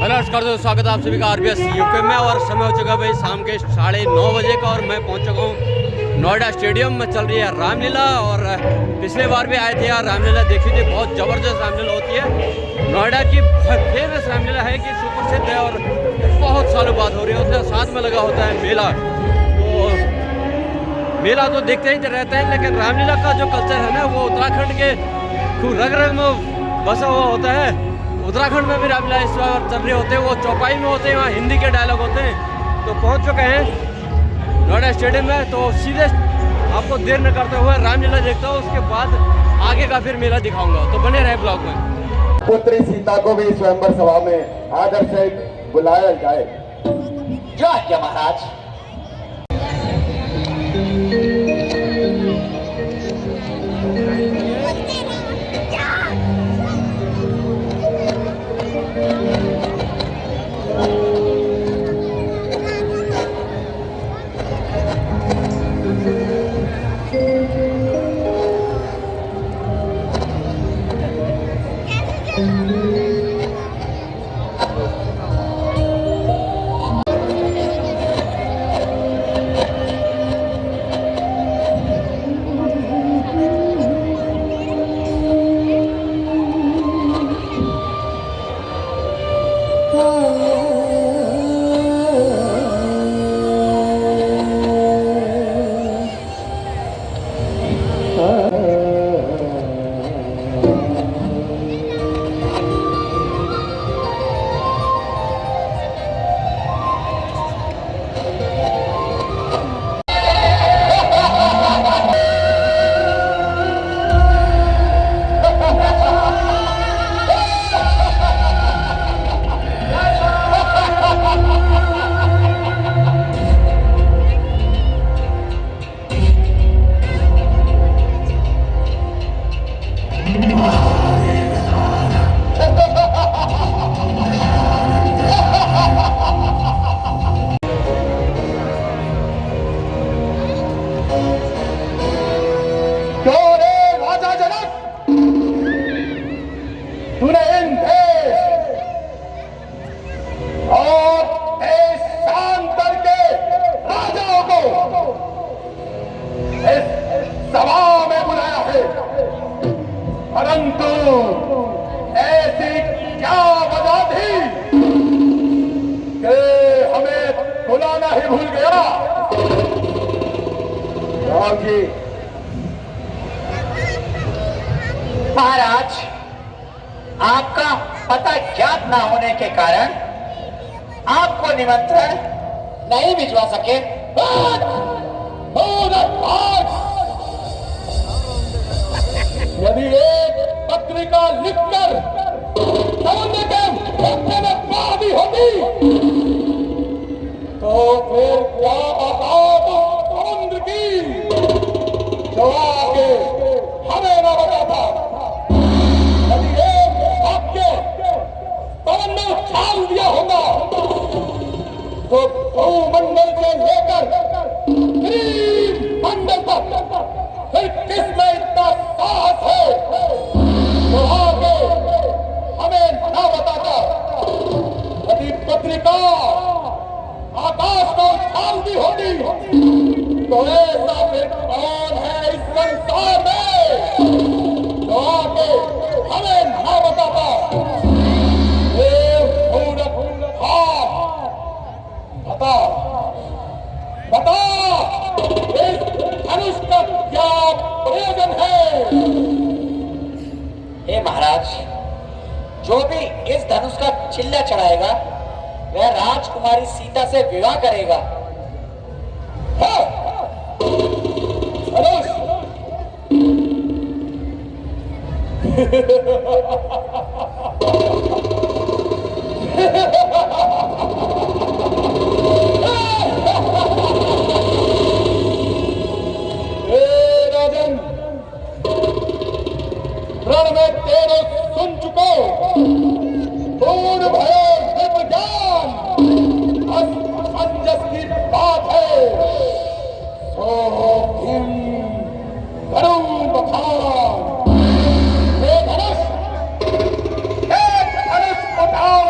नमस्कार दोस्तों, स्वागत है आप सभी का आरबीएस यूके में। और समय हो चुका भाई शाम के 9:30 बजे का और मैं पहुंच चुका हूँ नोएडा स्टेडियम में। चल रही है रामलीला और पिछले बार भी आए थे यार, रामलीला देखी थी। बहुत ज़बरदस्त रामलीला होती है। नोएडा की फेमस रामलीला है कि सुप्रसिद्ध है और बहुत सालों बाद हो रही होती है। साथ में लगा होता है मेला, तो मेला तो देखते ही रहते हैं, लेकिन रामलीला का जो कल्चर है ना वो उत्तराखंड के रग रग में बसा हुआ होता है। उत्तराखंड में भी रामलीला इस बार चल रहे होते हैं, वो चौपाई में होते हैं, वहाँ हिंदी के डायलॉग होते हैं। तो पहुँच चुके हैं नोएडा स्टेडियम में, तो सीधे आपको देर न करते हुए रामलीला देखता हूँ, उसके बाद आगे का फिर मेला दिखाऊंगा। तो बने रहे ब्लॉग में। पुत्री सीता को भी स्वयंवर सभा में आदर से बुलाया जाए। जय महाराज। महाराज, आपका पता ज्ञात न होने के कारण आपको निमंत्रण नहीं भिजवा सके। यदि एक पत्रिका लिखकर समुद्र के मुख्य में पादी होती तो फिर क्या बात समुद्र की जो आगे हमें न बताता। यदि एक वाक्य पवन में उछाल दिया होगा तो भूमंडल से लेकर मंडल तक फिर किसमें इतना साहस है तो आगे हमें न बताता। यदि पत्रिका आकाश में उछाल दी होती तो ऐसा फिर कौन है इस संसार में जो आगे हमें न बताता। बता बता इस धनुष का क्या प्रयोजन है? हे महाराज, जो भी इस धनुष का चिल्ला चढ़ाएगा वह राजकुमारी सीता से विवाह करेगा। धनुष राजन, रण में तेरे सुन चुको पूर्ण भयो दिव्य ज्ञान असमंजस की बात है। सो हिम करूं बखान। धनुष उठाओ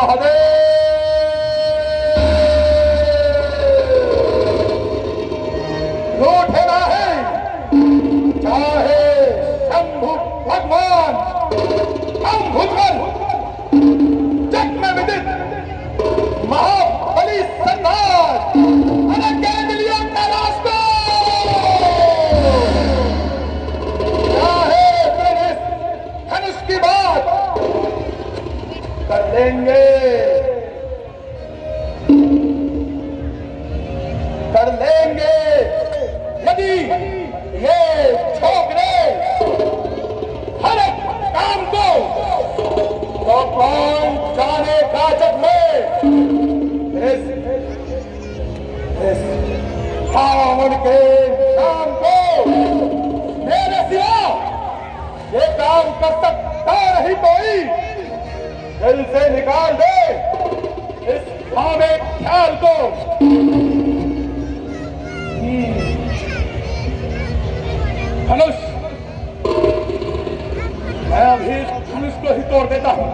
महादेव। रूठे ना है चाहे शंभु भगवान हम भूतल जग में विदित महाबली सरदार अनकेंद्रियों का रास्ता चाहे फिर इस धनुष की बात कर लेंगे यदि ये छोकरे हर एक काम को तो कौन जानेगा जग में इस सावन के शाम को मेरे सिवा ये काम कर सकता नहीं कोई। दिल से निकाल दे इस भावे ख्याल को। धनुष मैं अभी धनुष को ही तोड़ देता हूं।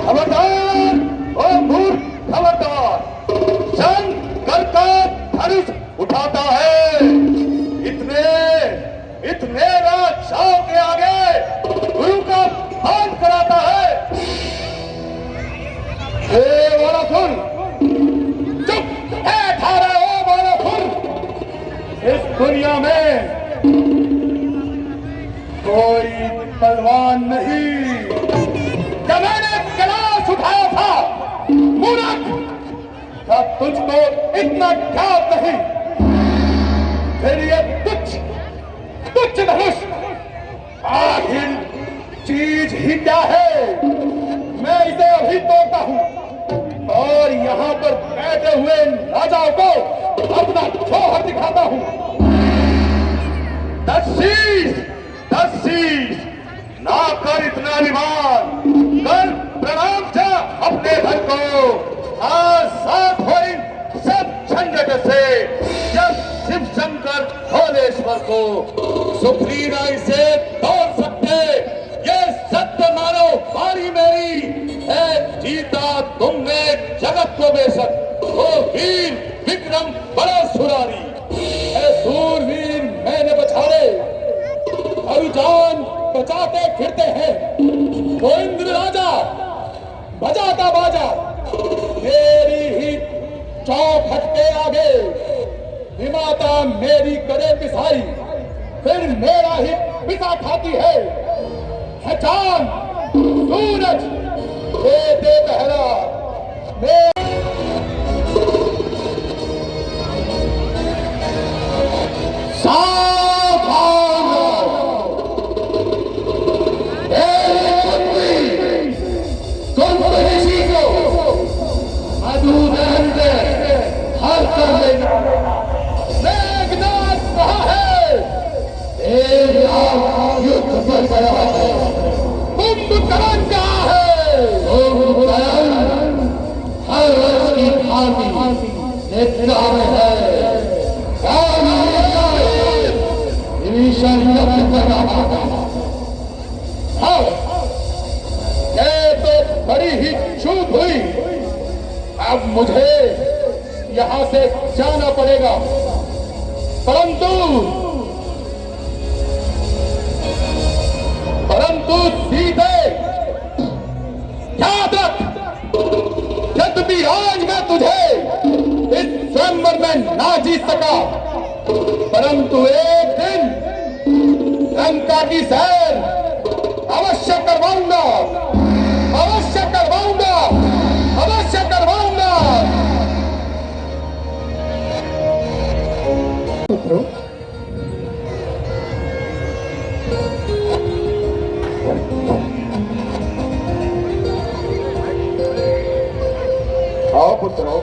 खबरदार ओ मूर्ख खबरदार, शंकर का धनुष उठाता है इतने राजाओं के आगे गुरु का मान कराता है। ए वालासुर चुप है थारा ओ वालासुर। इस दुनिया में कोई बलवान नहीं। जब मैंने कैलाश उठाया था मूर्ख तब तुझको इतना ज्ञात नहीं। फिर ये तुच्छ धनुष आखिर चीज ही क्या है? मैं इसे अभी तोड़ता हूं और यहां पर बैठे हुए राजाओं को अपना जौहर दिखाता हूं। दस शीश ना कर इतना अभिमान, कर प्रणाम जा अपने धन को। आज साथ हो इन सब झंझट से जब शिव शंकर भोलेश्वर को सुप्री राय से तोड़ सकते। ये सत्य मानो बारी मेरी है, जीता तुमने जगत को बेशक ओ वीर विक्रम बड़ा सुरारी। सूरवीर मैंने बछाड़े जान बचाते फिरते हैं तो इंद्र राजा बजाता बाजा। मेरी ही चौखट के आगे विमाता मेरी करे पिसाई, फिर मेरा ही पिसा खाती है चांद सूरज देते पहरा। बड़ी ही चूक हुई। अब मुझे यहां से जाना पड़ेगा, परंतु सीधे याद रख, यद्यपि आज मैं तुझे इस स्वयंवर में ना जीत सका, परंतु एक दिन लंका की सैर अवश्य करवाऊंगा, अवश्य पुत्रों, आओ पुत्रों।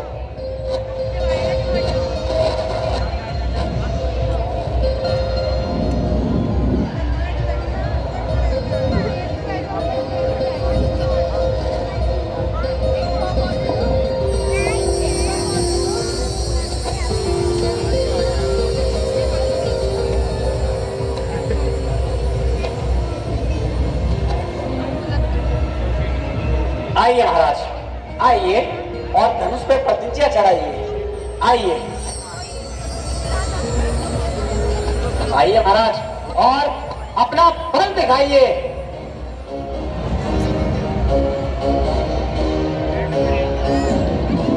आइए महाराज, आइए और धनुष पे प्रतिज्ञा चढ़ाइए। आइए आइए महाराज, और अपना बल दिखाइए।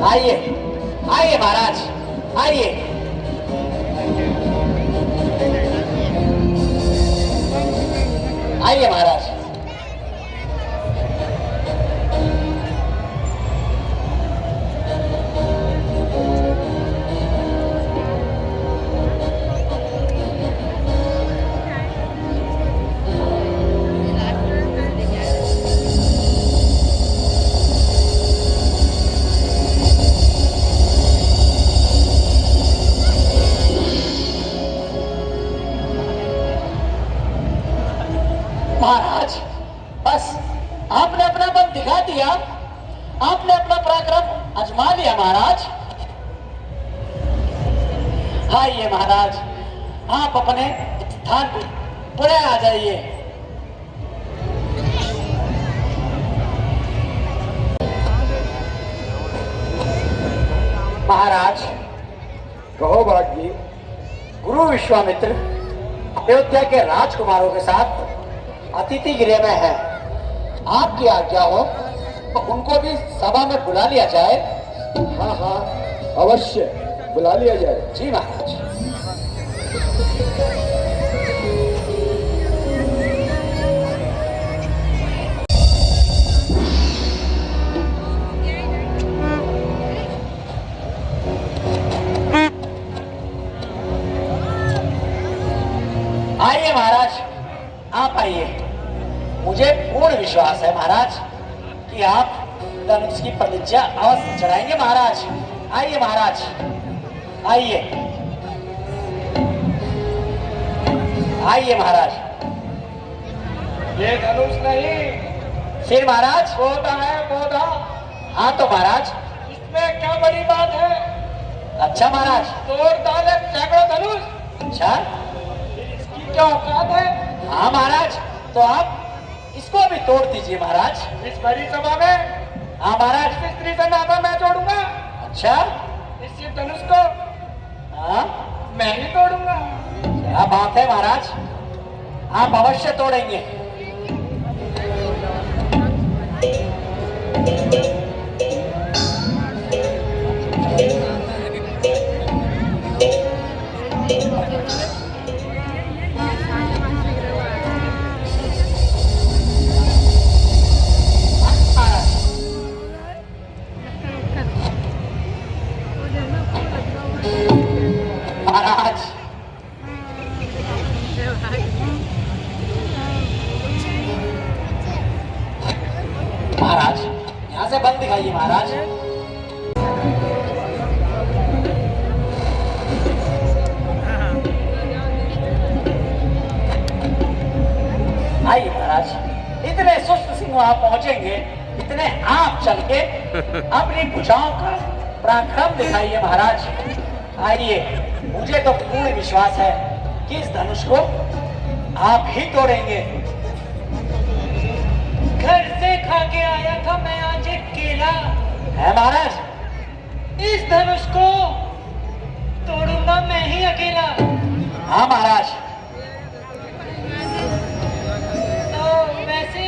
आइए आइए महाराज, आइए। आइए महाराज। महाराज, बस आपने अपना बल दिखा दिया, आपने अपना पराक्रम आजमा लिया महाराज। आइए महाराज, आप अपने स्थान पर पुनः आ जाइए। महाराज, कहो भाग्य। गुरु विश्वामित्र अयोध्या के राजकुमारों के साथ अतिथि गृह में है। आपकी आज्ञा हो तो उनको भी सभा में बुला लिया जाए। हाँ हाँ, अवश्य बुला लिया जाए। जी महाराज। आइए महाराज, आप आइए। मुझे पूर्ण विश्वास है महाराज कि आप धनुष की प्रतिज्ञा अवश्य चढ़ाएंगे महाराज। आइए महाराज, आइए आइए महाराज। ये धनुष नहीं, फिर महाराज? पौधा है, पौधा। हाँ तो महाराज। इसमें क्या बड़ी बात है? अच्छा महाराज। तोड़ डाले सैकड़ों धनुष, अच्छा, इसकी क्या औकात है? हाँ महाराज, तो आप इसको भी तोड़ दीजिए महाराज। इस बड़ी सभा में हाँ महाराज। इस स्त्री से नाता मैं जोड़ूंगा। अच्छा, इस शिव धनुष को हाँ, मैं ही तोड़ूंगा। क्या बात है महाराज, आप अवश्य तोड़ेंगे। महाराज, महाराज यहाँ से बल दिखाइए महाराज। आइए महाराज, इतने सुस्त सिंह वहां पहुंचेंगे, इतने आप चल के अपनी भुजाओं का पराक्रम दिखाइए महाराज। आइए, मुझे तो पूर्ण विश्वास है कि इस धनुष को आप ही तोड़ेंगे। घर से खा के आया था मैं आज एक केला। है महाराज? इस धनुष को तोड़ूंगा मैं ही अकेला। हाँ महाराज। तो वैसे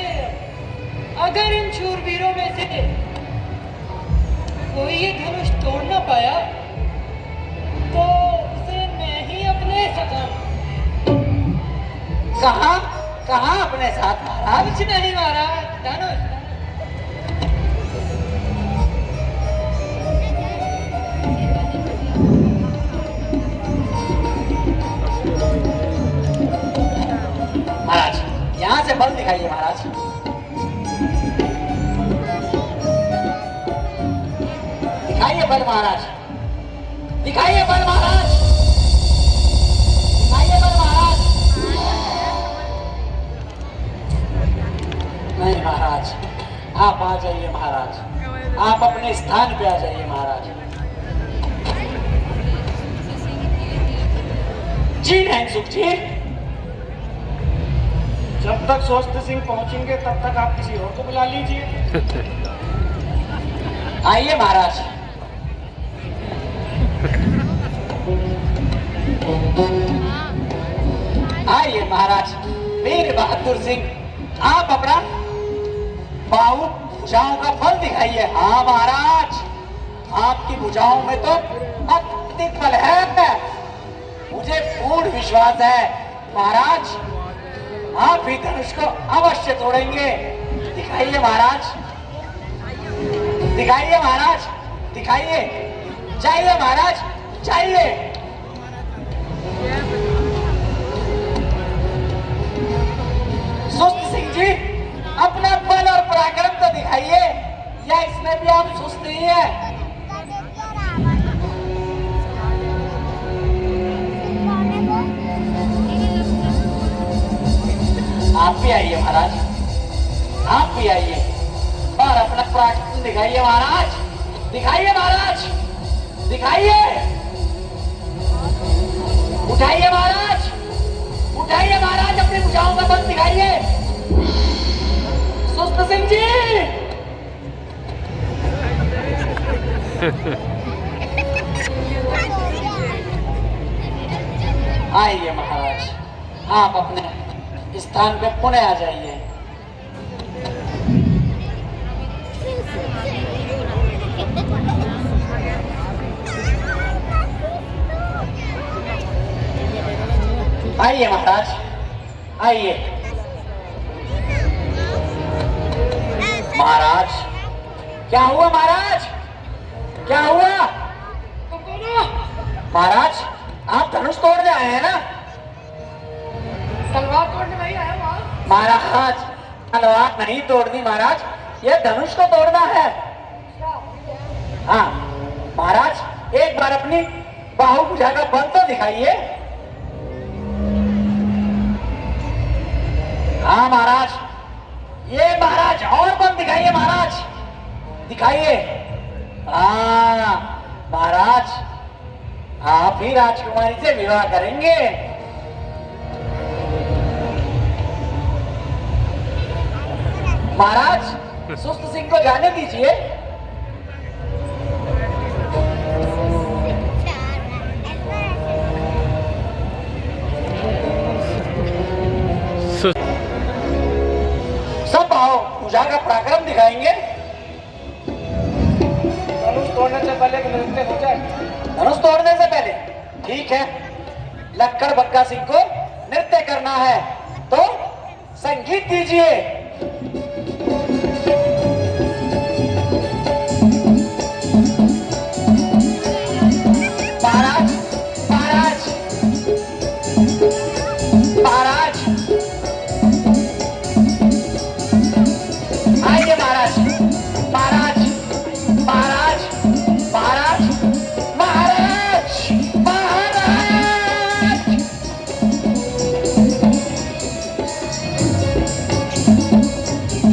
अगर इन शूरवीरों में से कोई ये धनुष तोड़ ना पाया तो उसे मैं ही अपने साथ। कहाँ अपने साथ महाराज? कुछ नहीं महाराज, धनुष। बल दिखाइए महाराज। दिखाइए बल महाराज, दिखाइए बल महाराज, दिखाइए बल महाराज। नहीं महाराज, आप आ जाइए महाराज, आप अपने स्थान पे आ जाइए महाराज। जी नहीं सुख जी, जब तक स्वस्थ सिंह पहुंचेंगे तब तक आप किसी और को बुला लीजिए। आइए महाराज। आइए महाराज, वीर बहादुर सिंह, आप अपना बाहु भुजाओं का बल दिखाइए। हाँ महाराज, आपकी भुजाओं में तो अत्यधिक बल है, मुझे पूर्ण विश्वास है महाराज, आप भी धनुष को अवश्य तोड़ेंगे। दिखाइए महाराज, दिखाइए महाराज, दिखाइए। चाहिए महाराज, चाहिए। सुस्त सिंह जी, अपना बल और पराक्रम तो दिखाइए, या इसमें भी आप सुस्त नहीं है? आप भी आइए महाराज, आप भी आइए और अपना पराक्रम दिखाइए महाराज, दिखाइए महाराज, दिखाइए। उठाइए महाराज, उठाइए महाराज, अपनी भुजाओं का बल दिखाइए। सुस्त सिंह जी, आइए महाराज, आप अपने स्थान पे पुनः आ जाइए। आइए महाराज, आइए। महाराज, क्या हुआ महाराज, क्या हुआ? महाराज, आप धनुष तोड़ने आए हैं ना? तलवार तोड़ने नहीं आया वहाँ। महाराज, तलवार नहीं तोड़नी महाराज, ये धनुष को तोड़ना है। हाँ महाराज, एक बार अपनी बाहु भुजा का बल तो दिखाइए। हाँ महाराज, ये महाराज और बल दिखाइए महाराज, दिखाइए। हाँ महाराज, आप ही राजकुमारी से विवाह करेंगे। महाराज, सुस्त सिंह को जाने दीजिए। सब आओ, पूजा का पराक्रम दिखाएंगे। धनुष तोड़ने से पहले कि नृत्य हो जाए। धनुष तोड़ने से पहले ठीक है, लक्कड़ बक्का सिंह को नृत्य करना है तो संगीत दीजिए। महाराज, महाराज, महाराज, आइए महाराज, महाराज, महाराज, महाराज, महाराज, महाराज।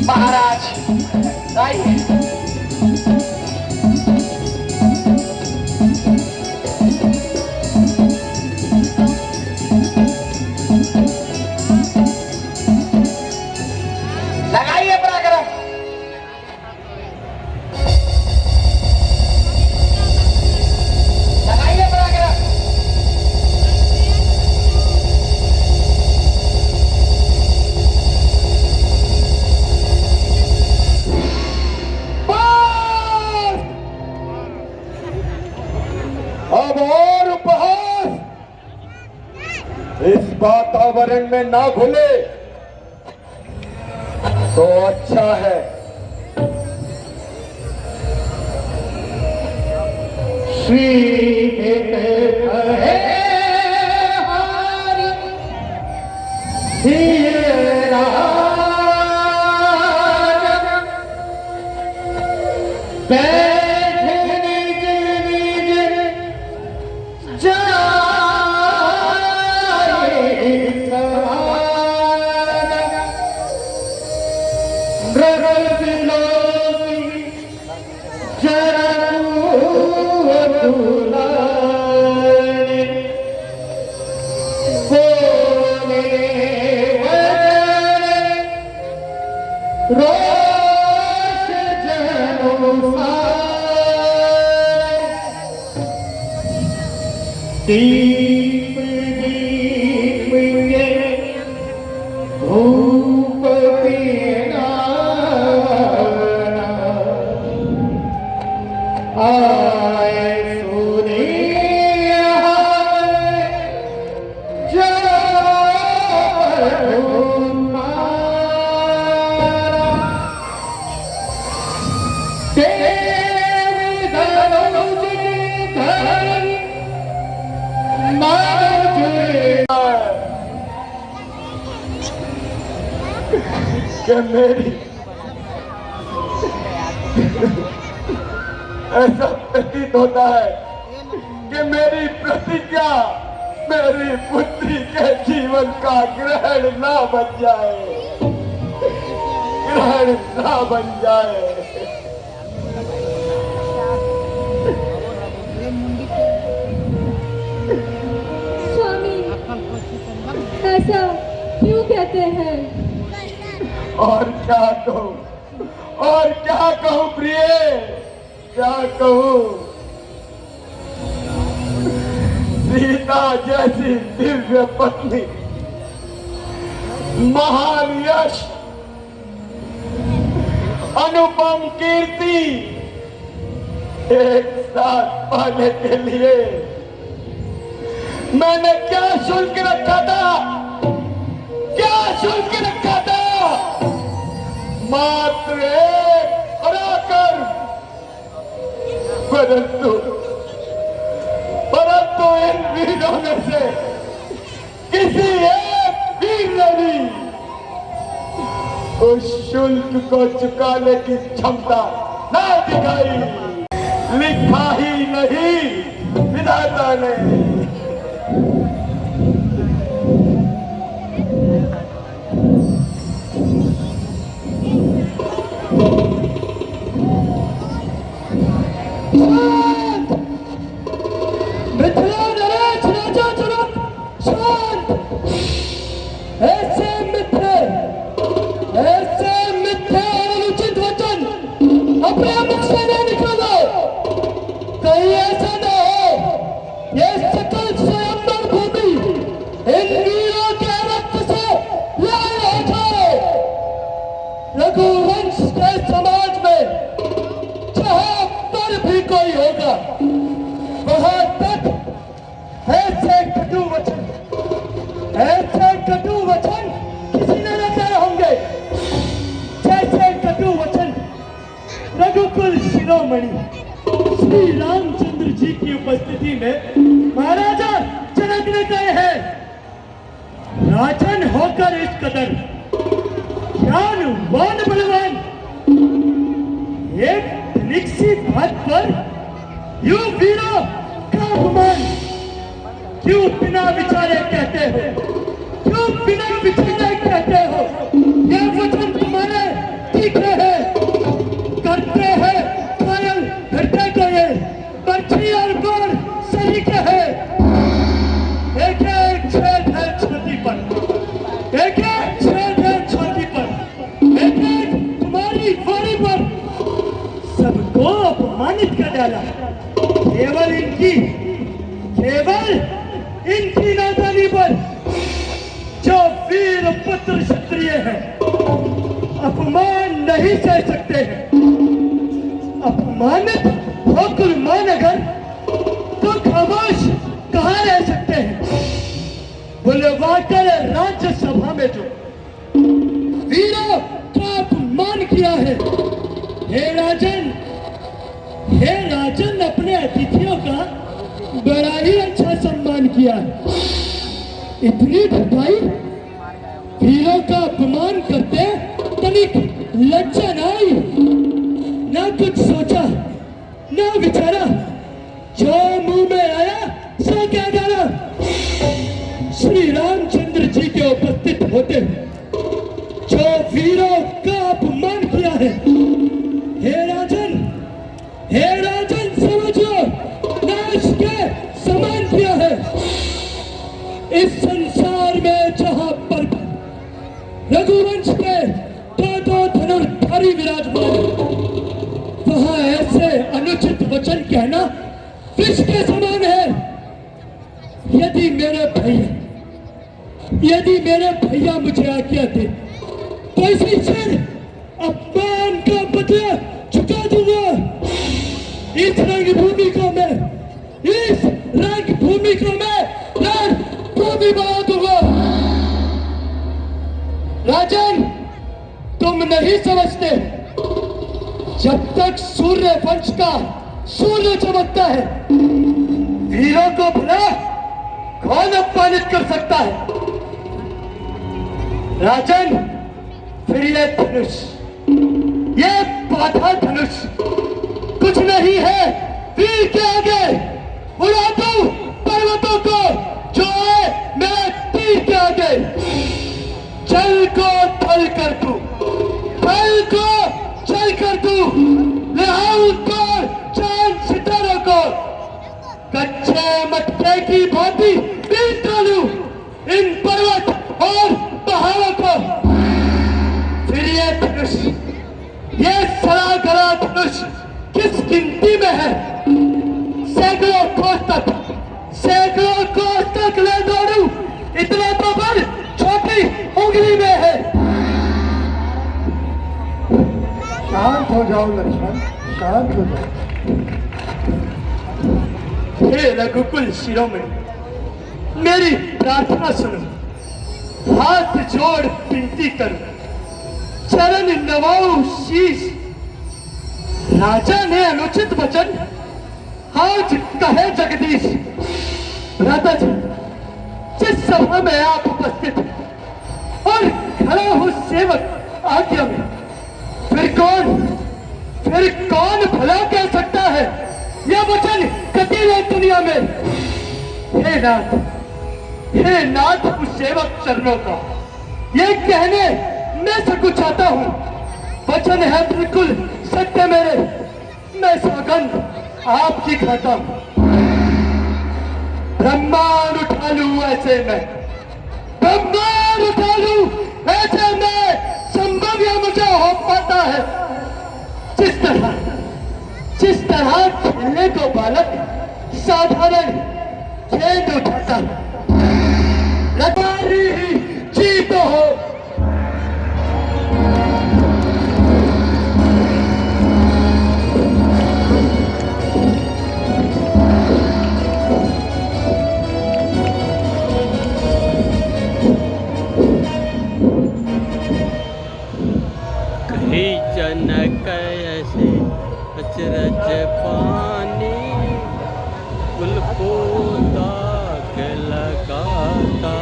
महाराज, आइए। लगाइए पराक्रम। लगाइए पराक्रम। अब और उपहास इस वातावरण में ना घुले तो अच्छा है। श्री दीप दीप के धूप देना आए सूर्य कि मेरी ऐसा प्रतीत होता है कि मेरी प्रतिज्ञा मेरी पुत्री के जीवन का ग्रहण ना बन जाए, ग्रहण ना बन जाए। स्वामी, ऐसा क्यों कहते हैं? और क्या कहूँ, और क्या कहूँ प्रिय, क्या कहूँ। सीता जैसी दिव्य पत्नी, महान यश, अनुपम कीर्ति एक साथ पाने के लिए मैंने क्या शुल्क रखा था, क्या शुल्क रखा था? मात्र एक पराकर, परंतु इन वीरों में से किसी एक वीर ने भी उस शुल्क को चुकाने की क्षमता न दिखाई। लिखा ही नहीं विधाता ने। रघुवंश के समाज में जहां पर भी कोई होगा वहां तक ऐसे कटु वचन किसी ने न कहे होंगे जैसे कटु वचन रघुकुल शिरोमणि श्री रामचंद्र जी की उपस्थिति में महाराजा जनक ने कहे हैं। राजन होकर इस कदर ज्ञानवान बलवान एक निश्ची बात पर यू वीरों का अपमान क्यों बिना विचारे कहते हो, क्यों बिना विचारे कहते हो? ये वचन तुम्हारे तीखे हैं, करते हैं कायल घटने को ये बर्छी और बाण सलीके है। एक एक छेद है छाती पर, एक एक छेद है छाती पर, एक एक तुम्हारी वाणी पर सबको अपमानित कर डाला। केवल इनकी नादानी पर जो वीर पुत्र क्षत्रिय हैं अपमान नहीं सह सकते हैं। अपमानित होकर मान अगर तो खामोश कहाँ रह सकते हैं? बुलवाकर राज्यसभा में जो वीरों का अपमान किया है, हे राजन अपने अतिथियों का बड़ा ही अच्छा सम्मान किया है। इतनी ढकाई वीरों का अपमान करते तनिक लज्जा न आई, ना कुछ सोचा ना विचारा, जो मुंह में आया सो कह डाला। श्री रामचंद्र जी के उपस्थित होते जो वीरों का अपमान किया है, हे राजन समझो नाश के समान किया है। इस संसार में जहां पर रघुवंश के दो धनुर्धारी विराजमान वहां ऐसे अनुचित वचन कहना विष के समान है। यदि मेरे भैया मुझे आज्ञा दे तो इसी क्षण अपमान का बदला चुका दूंगा। इस रंगभूमि को मैं रणभूमि बना दूंगा। राजन, तुम नहीं समझते, जब तक सूर्य वंश का सूर्य चमकता है, वीरों को भला कौन अपमानित कर सकता है। राजन, फिर ये धनुष, ये बाधा धनुष कुछ नहीं है वीर के आगे। उड़ा दो पर्वतों को जो है मेरे तीर के आगे। जल को थल कर दूं, थल को जल कर दूं, लहाऊं को चांद सितारों को, कच्चे मटके की भांति पीट डालूं इन पर्वत और पहाड़ों को। फिर ये धनुष, ये सड़ा गला धनुष किस गिनती में है? सैकड़ों कोस तक ले दौड़ूं, इतना तो बल छोटी उंगली में है। शांत हो जाओ लक्ष्मण, शांत हो जाओ। हे रघुकुल शिरोमणि, मेरी प्रार्थना सुनो, हाथ जोड़ विनती करूं, चरण नवाऊं शीश। राजा ने अनुचित वचन आज कहे जगदीश। भ्राता जी, जिस सभा में आप उपस्थित और खड़ा हो सेवक आज्ञा में, फिर कौन भला कह सकता है यह वचन कटी है दुनिया में। हे नाथ उस सेवक चरणों का ये कहने मैं सब चाहता हूँ। वचन है बिल्कुल सत्य मेरे, मैं सौगंध आपकी खाता हूँ। ब्रह्मांड उठा लूं ऐसे में, ब्रह्मांड उठा लूं ऐसे में, संभव यह मुझे हो पाता है। जिस तरह खेलने को बालक साधारण गेंद उठाता, लगारी ही जीत हो। जनक ऐसे अचरज पानी, कुल को दाग लगाता,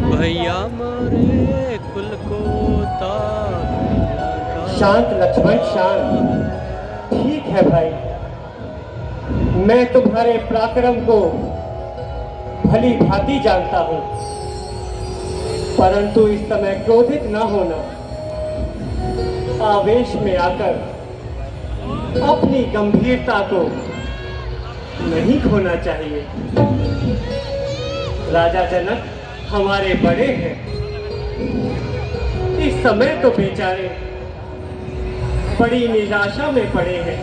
भैया मारे कुल को दाग लगाता। शांत लक्ष्मण, शांत। ठीक है भाई, मैं तुम्हारे पराक्रम को भली भांति जानता हूं, परंतु इस समय क्रोधित न होना। आवेश में आकर अपनी गंभीरता को नहीं खोना चाहिए। राजा जनक हमारे बड़े हैं, इस समय तो बेचारे बड़ी निराशा में पड़े हैं।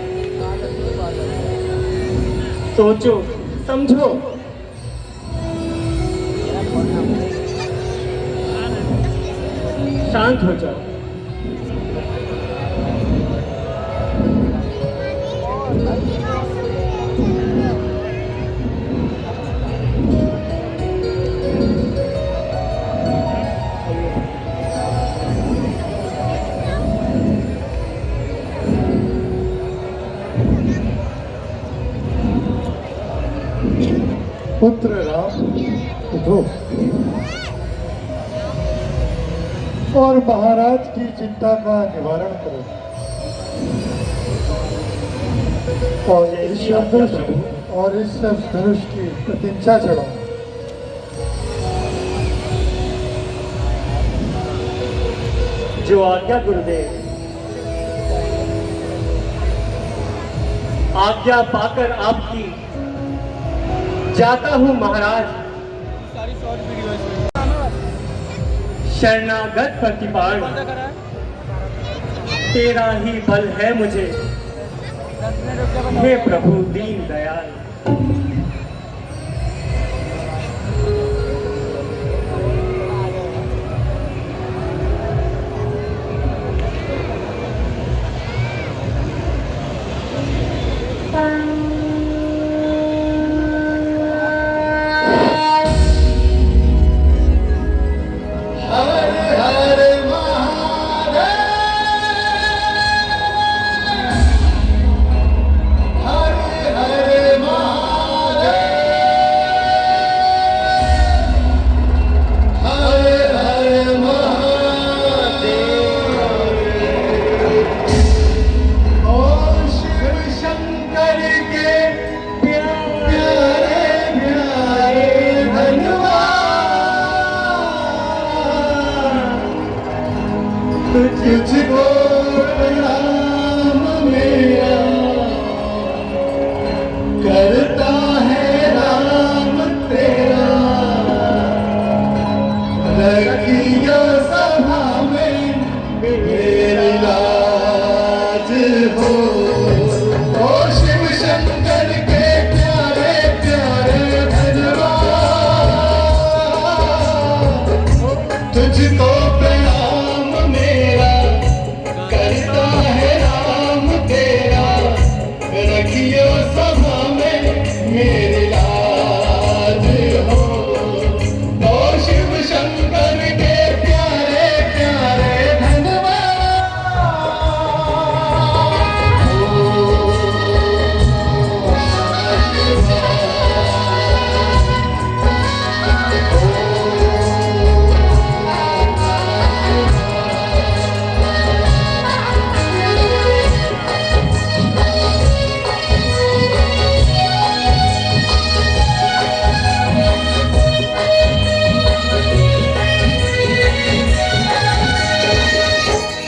सोचो समझो। शांत हो जाओ। पुत्र राम, उठो और महाराज की चिंता का निवारण करो। और इस धनुष की प्रतिष्ठा चढ़ाओ। जो आज्ञा गुरुदेव। आज्ञा पाकर आपकी जाता हूं महाराज। शरणागत प्रतिपाल, तेरा ही बल है मुझे, हे प्रभु दीन दयाल। तुझको प्रणाम मेरा करता है राम तेरा, रखियो सभा में मेरी लाज हो। ओ शिव शंकर के प्यारे प्यारे धन्यवाद, तुझको प्रणाम मेरा करता है राम तेरा, रखियो सभा में मेरी लाज हो। ओ शिव शंकर के प्यारे प्यारे धन्यवाद।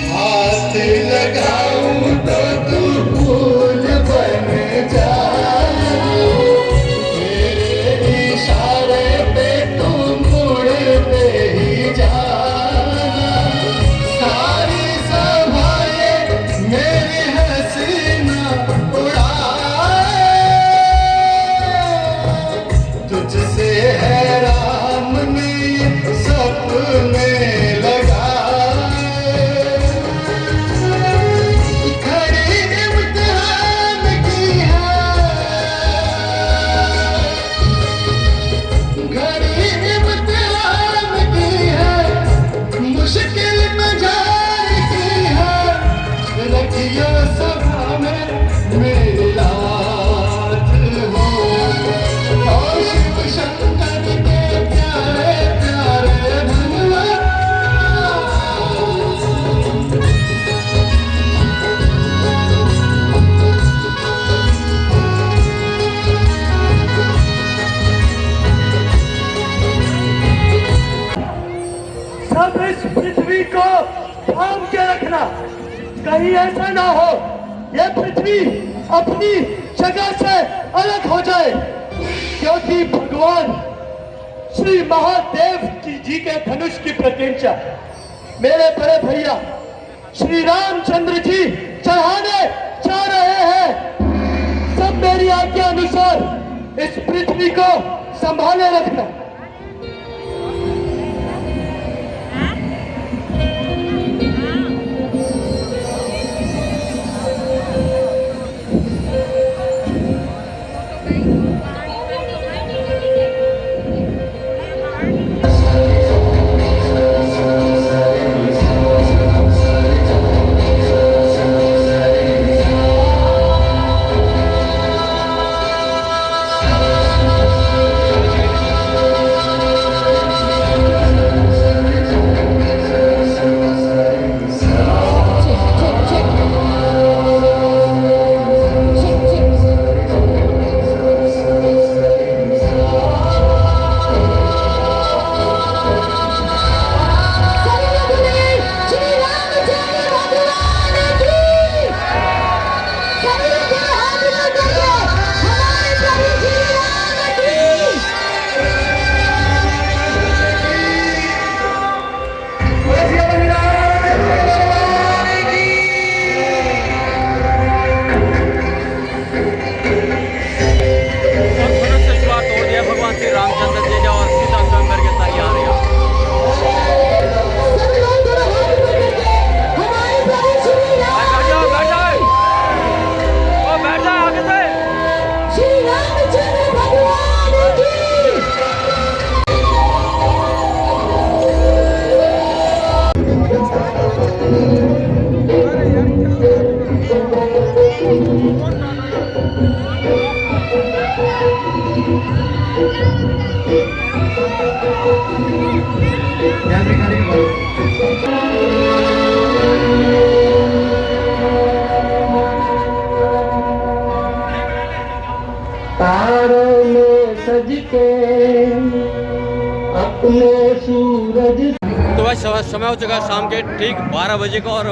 हाथ लगाऊं तो तू फूल बन जा, मेरे इशारे पे तू मुड़ते ही जा। सारी सभाएं मेरी हंसी ना उड़ाए, तुझसे है राम ने सपने लगाए। घड़ी इम्तिहान की है, घड़ी इम्तिहान की है, मुश्किल मजार की है, रखियो सभा में मेरी लाज हो। और शिव शंकर के प्यारे प्यारे धन्यवाद। सब इस पृथ्वी को थाम के रखना, कहीं ऐसा ना हो ये पृथ्वी अपनी जगह से अलग हो जाए, क्योंकि भगवान श्री महादेव जी के धनुष की प्रतिष्ठा मेरे बड़े भैया श्री रामचंद्र जी चढ़ाने जा रहे हैं। सब मेरी आज्ञा अनुसार इस पृथ्वी को संभाले रखना। तारों में सज के अपने सूरज तो भाई समय हो चुका है शाम के ठीक 12 बजे का और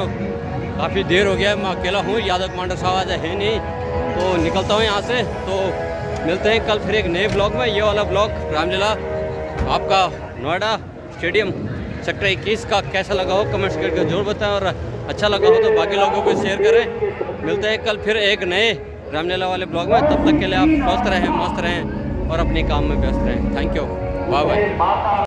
काफ़ी देर हो गया है। मैं अकेला हूँ, यादव कमांडर साहब आज है नहीं, तो निकलता हूँ यहाँ से। तो मिलते हैं कल फिर एक नए ब्लॉग में। ये वाला ब्लॉग रामलीला आपका नोएडा स्टेडियम सेक्टर 21 का कैसा लगा हो कमेंट्स करके जरूर बताएं, और अच्छा लगा हो तो बाकी लोगों को शेयर करें। मिलते हैं कल फिर एक नए रामलीला वाले ब्लॉग में। तब तक के लिए आप स्वस्थ रहें, मस्त रहें और अपने काम में व्यस्त रहें। Thank you, bye bye.